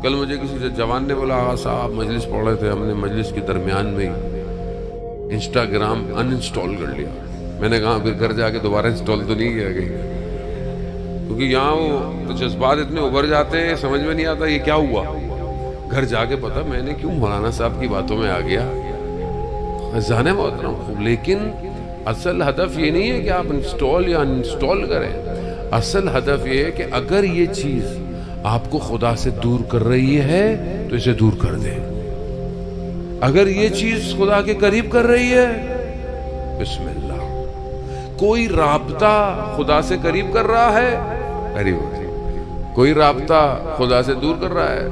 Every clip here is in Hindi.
कल मुझे किसी जवान ने बोला, आगा साहब मजलिस पढ़ रहे थे, हमने मजलिस के दरमियान में ही इंस्टाग्राम अनइंस्टॉल कर लिया। मैंने कहा फिर घर जाके दोबारा इंस्टॉल तो नहीं किया गई, क्योंकि यहाँ वो तो जज्बात इतने उभर जाते हैं, समझ में नहीं आता ये क्या हुआ। घर जाके पता मैंने क्यों मौलाना साहब की बातों में आ गया। जाने मोहतरम, लेकिन असल हदफ ये नहीं है कि आप इंस्टॉल या अनइंस्टॉल करें। असल हदफ ये है कि अगर ये चीज आपको खुदा से दूर कर रही है तो इसे दूर कर दें। अगर ये चीज खुदा के करीब कर रही है, बिस्मिल्लाह। कोई राब्ता खुदा से करीब कर रहा है, करीब। कोई राब्ता खुदा से दूर कर रहा है।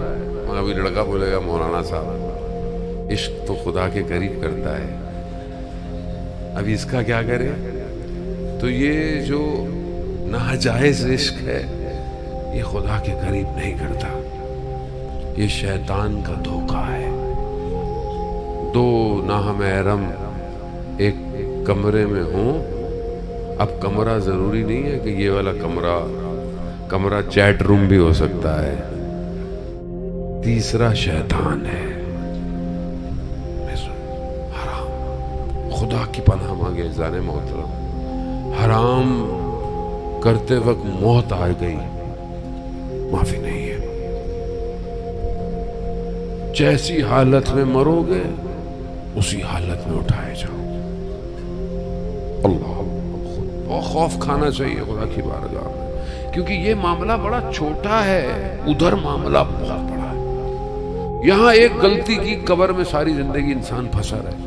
अभी लड़का बोलेगा, मौलाना साहब इश्क तो खुदा के करीब करता है, अभी इसका क्या करें। तो ये जो नाजायज इश्क है ये खुदा के करीब नहीं करता, ये शैतान का धोखा है। दो नामहरम एक कमरे में हों, अब कमरा जरूरी नहीं है कि ये वाला कमरा चैट रूम भी हो सकता है। तीसरा शैतान है। हराम, खुदा की पनाह मांगे जाने मोहतरम। हराम करते वक्त मौत आ गई, माफी नहीं है। जैसी हालत में मरोगे उसी हालत में उठाए जाओ। अल्लाह, बहुत खौफ खाना चाहिए खुदा की बारगाह में, क्योंकि ये मामला बड़ा छोटा है, उधर मामला बहुत बड़ा है। यहां एक गलती की कब्र में सारी जिंदगी इंसान फंसा रहे।